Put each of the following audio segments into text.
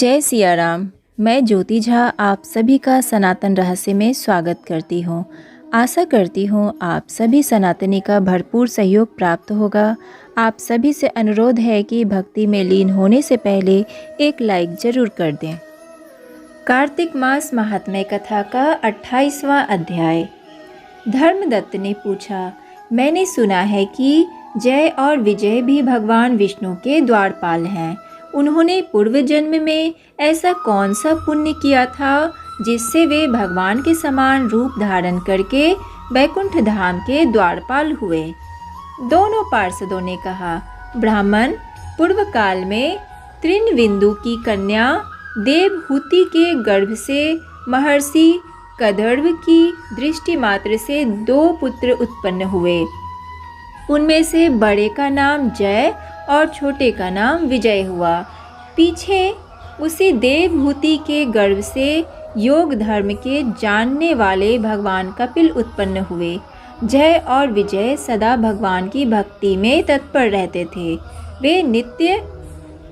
जय सिया राम। मैं ज्योति झा आप सभी का सनातन रहस्य में स्वागत करती हूँ। आशा करती हूँ आप सभी सनातनी का भरपूर सहयोग प्राप्त होगा। आप सभी से अनुरोध है कि भक्ति में लीन होने से पहले एक लाइक जरूर कर दें। कार्तिक मास महात्म्य कथा का 28वां अध्याय। धर्मदत्त ने पूछा, मैंने सुना है कि जय और विजय भी भगवान विष्णु के द्वारपाल हैं। उन्होंने पूर्व जन्म में ऐसा कौन सा पुण्य किया था जिससे वे भगवान के समान रूप धारण करके वैकुंठ धाम के द्वारपाल हुए। दोनों पार्षदों ने कहा, ब्राह्मण, पूर्व काल में तृणविंदु की कन्या देवहूति के गर्भ से महर्षि कदर्भ की दृष्टि मात्र से 2 पुत्र उत्पन्न हुए। उनमें से बड़े का नाम जय और छोटे का नाम विजय हुआ। पीछे उसी देवहूति के गर्भ से योग धर्म के जानने वाले भगवान कपिल उत्पन्न हुए। जय और विजय सदा भगवान की भक्ति में तत्पर रहते थे। वे नित्य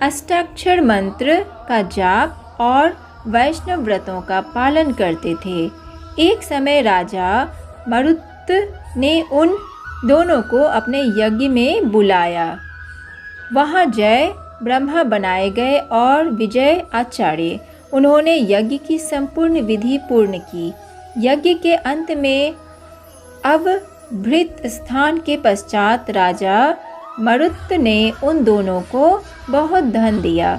अष्टाक्षर मंत्र का जाप और वैष्णव व्रतों का पालन करते थे। एक समय राजा मरुत ने उन दोनों को अपने यज्ञ में बुलाया। वहाँ जय ब्रह्मा बनाए गए और विजय आचार्य। उन्होंने यज्ञ की संपूर्ण विधि पूर्ण की। यज्ञ के अंत में अवभृत स्थान के पश्चात राजा मरुत ने उन दोनों को बहुत धन दिया।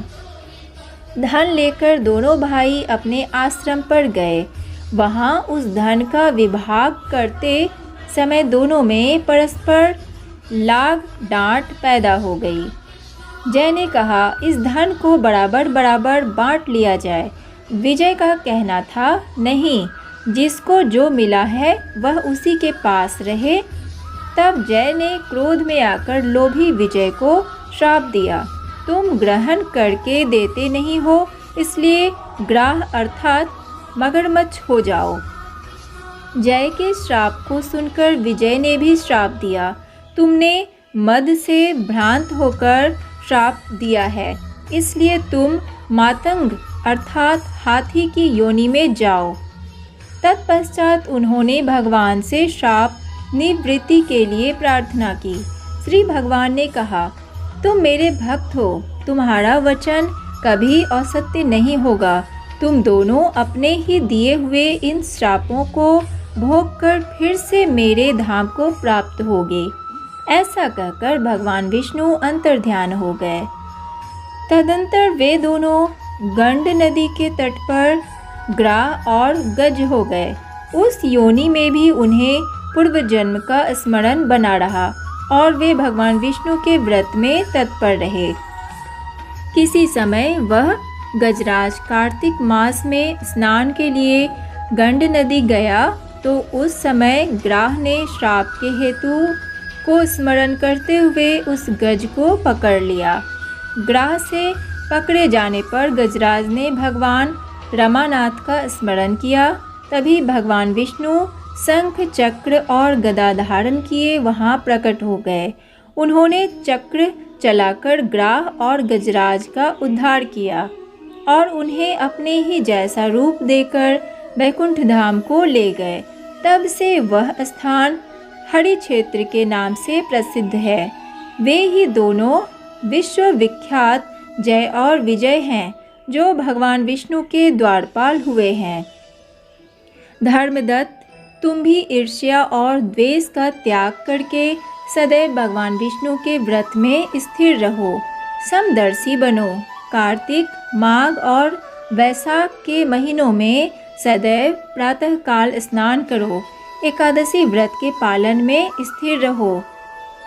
धन लेकर दोनों भाई अपने आश्रम पर गए। वहाँ उस धन का विभाग करते समय दोनों में परस्पर लाग डांट पैदा हो गई। जय ने कहा, इस धन को बराबर बराबर बांट लिया जाए। विजय का कहना था, नहीं, जिसको जो मिला है वह उसी के पास रहे। तब जय ने क्रोध में आकर लोभी विजय को श्राप दिया, तुम ग्रहण करके देते नहीं हो, इसलिए ग्राह अर्थात मगरमच्छ हो जाओ। जय के श्राप को सुनकर विजय ने भी श्राप दिया, तुमने मद से भ्रांत होकर श्राप दिया है, इसलिए तुम मातंग अर्थात हाथी की योनि में जाओ। तत्पश्चात उन्होंने भगवान से श्राप निवृत्ति के लिए प्रार्थना की। श्री भगवान ने कहा, तुम मेरे भक्त हो, तुम्हारा वचन कभी असत्य नहीं होगा। तुम दोनों अपने ही दिए हुए इन श्रापों को भोग कर फिर से मेरे धाम को प्राप्त होगे। ऐसा कहकर भगवान विष्णु अंतर्ध्यान हो गए। तदंतर वे दोनों गंड नदी के तट पर ग्राह और गज हो गए। उस योनि में भी उन्हें पूर्व जन्म का स्मरण बना रहा और वे भगवान विष्णु के व्रत में तत्पर रहे। किसी समय वह गजराज कार्तिक मास में स्नान के लिए गंड नदी गया तो उस समय ग्राह ने श्राप के हेतु को स्मरण करते हुए उस गज को पकड़ लिया। ग्राह से पकड़े जाने पर गजराज ने भगवान रमानाथ का स्मरण किया। तभी भगवान विष्णु शंख चक्र और गदा धारण किए वहाँ प्रकट हो गए। उन्होंने चक्र चलाकर ग्राह और गजराज का उद्धार किया और उन्हें अपने ही जैसा रूप देकर वैकुंठ धाम को ले गए। तब से वह स्थान हरि क्षेत्र के नाम से प्रसिद्ध है। वे ही दोनों विश्वविख्यात जय और विजय हैं, जो भगवान विष्णु के द्वारपाल हुए हैं। धर्मदत्त, तुम भी ईर्ष्या और द्वेष का त्याग करके सदैव भगवान विष्णु के व्रत में स्थिर रहो। समदर्शी बनो। कार्तिक, माघ और वैशाख के महीनों में सदैव प्रातःकाल स्नान करो। एकादशी व्रत के पालन में स्थिर रहो।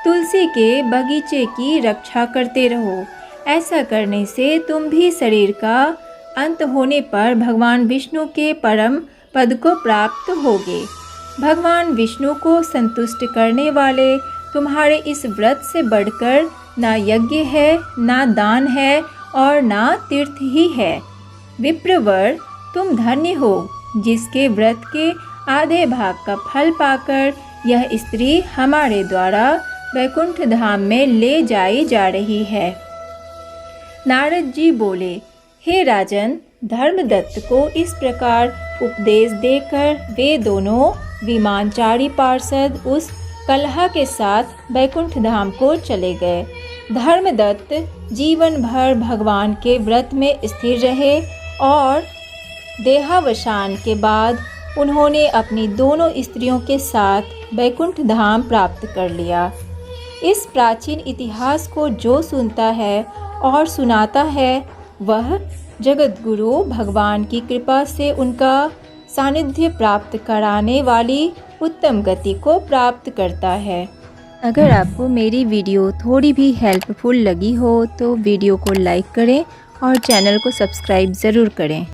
तुलसी के बगीचे की रक्षा करते रहो। ऐसा करने से तुम भी शरीर का अंत होने पर भगवान विष्णु के परम पद को प्राप्त होगे। भगवान विष्णु को संतुष्ट करने वाले तुम्हारे इस व्रत से बढ़कर ना यज्ञ है, ना दान है और ना तीर्थ ही है। विप्रवर, तुम धन्य हो, जिसके व्रत के आधे भाग का फल पाकर यह स्त्री हमारे द्वारा वैकुंठ धाम में ले जाई जा रही है। नारद जी बोले, हे राजन, धर्मदत्त को इस प्रकार उपदेश देकर वे दोनों विमानचारी पार्षद उस कलहा के साथ बैकुंठ धाम को चले गए। धर्मदत्त जीवन भर भगवान के व्रत में स्थिर रहे और देहावसान के बाद उन्होंने अपनी दोनों स्त्रियों के साथ बैकुंठ धाम प्राप्त कर लिया। इस प्राचीन इतिहास को जो सुनता है और सुनाता है वह जगतगुरु भगवान की कृपा से उनका सानिध्य प्राप्त कराने वाली उत्तम गति को प्राप्त करता है। अगर आपको मेरी वीडियो थोड़ी भी हेल्पफुल लगी हो तो वीडियो को लाइक करें और चैनल को सब्सक्राइब ज़रूर करें।